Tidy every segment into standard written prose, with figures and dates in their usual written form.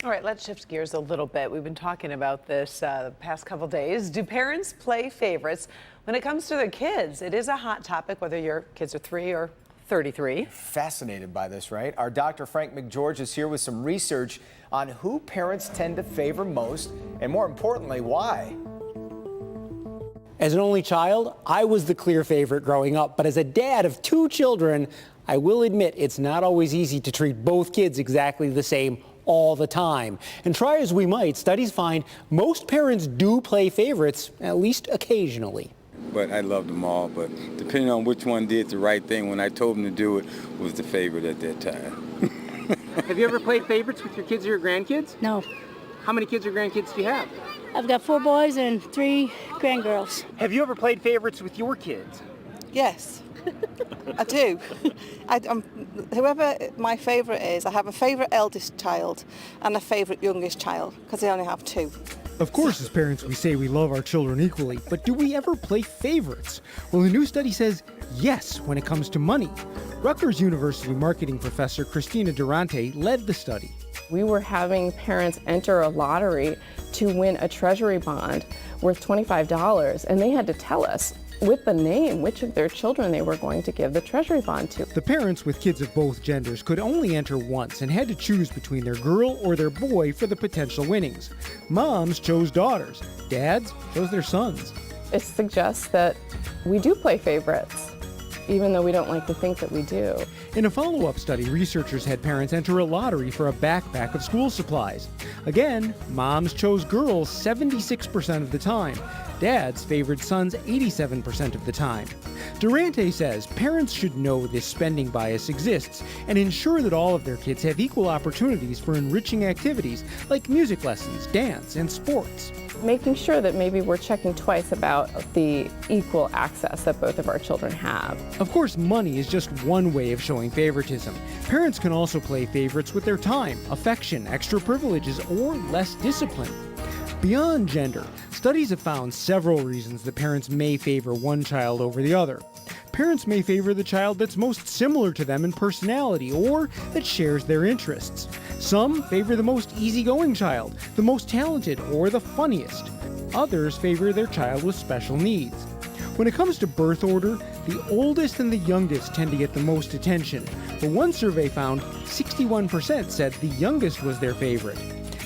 All right, let's shift gears a little bit. We've been talking about this the past couple days. Do parents play favorites when it comes to their kids? It is a hot topic, whether your kids are 3 or 33. Fascinated by this, right? Our Dr. Frank McGeorge is here with some research on who parents tend to favor most, and more importantly, why. As an only child, I was the clear favorite growing up, but as a dad of 2 children, I will admit it's not always easy to treat both kids exactly the same all the time. And try as we might, studies find most parents do play favorites, at least occasionally. But I loved them all, but depending on which one did the right thing when I told them to do it was the favorite at that time. Have you ever played favorites with your kids or your grandkids? No. How many kids or grandkids do you have? I've got 4 boys and 3 grandgirls. Have you ever played favorites with your kids? Yes, I do. Whoever my favourite is, I have a favourite eldest child and a favourite youngest child, because I only have 2. Of course, as parents, we say we love our children equally, but do we ever play favorites? Well, a new study says yes when it comes to money. Rutgers University marketing professor Christina Durante led the study. We were having parents enter a lottery to win a treasury bond worth $25, and they had to tell us with the name which of their children they were going to give the treasury bond to. The parents with kids of both genders could only enter once and had to choose between their girl or their boy for the potential winnings. Moms chose daughters. Dads chose their sons. It suggests that we do play favorites, even though we don't like to think that we do. In a follow-up study, researchers had parents enter a lottery for a backpack of school supplies. Again, moms chose girls 76% of the time. Dads favored sons 87% of the time. Durante says parents should know this spending bias exists and ensure that all of their kids have equal opportunities for enriching activities like music lessons, dance, and sports. Making sure that maybe we're checking twice about the equal access that both of our children have. Of course, money is just one way of showing favoritism. Parents can also play favorites with their time, affection, extra privileges, or less discipline. Beyond gender, studies have found several reasons that parents may favor one child over the other. Parents may favor the child that's most similar to them in personality or that shares their interests. Some favor the most easygoing child, the most talented, or the funniest. Others favor their child with special needs. When it comes to birth order, the oldest and the youngest tend to get the most attention, but one survey found 61% said the youngest was their favorite.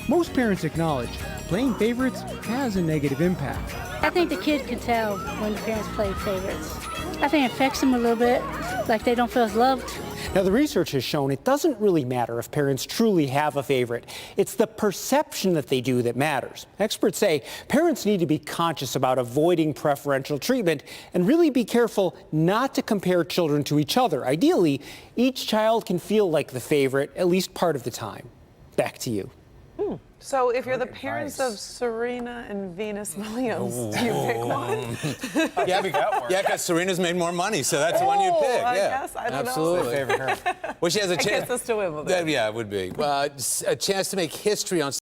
Most parents acknowledge playing favorites has a negative impact. I think the kid can tell when the parents play favorites. I think it affects them a little bit, like they don't feel as loved. Now, the research has shown it doesn't really matter if parents truly have a favorite. It's the perception that they do that matters. Experts say parents need to be conscious about avoiding preferential treatment and really be careful not to compare children to each other. Ideally, each child can feel like the favorite at least part of the time. Back to you. So if you're the parents of Serena and Venus Williams, do you pick one? Yeah, because Serena's made more money, so that's the one you'd pick. I Yeah, guess. I don't know. absolutely. Favorite her. Well, she has a I guess chance. it's to Wimbledon. Yeah, it would be. A chance to make history on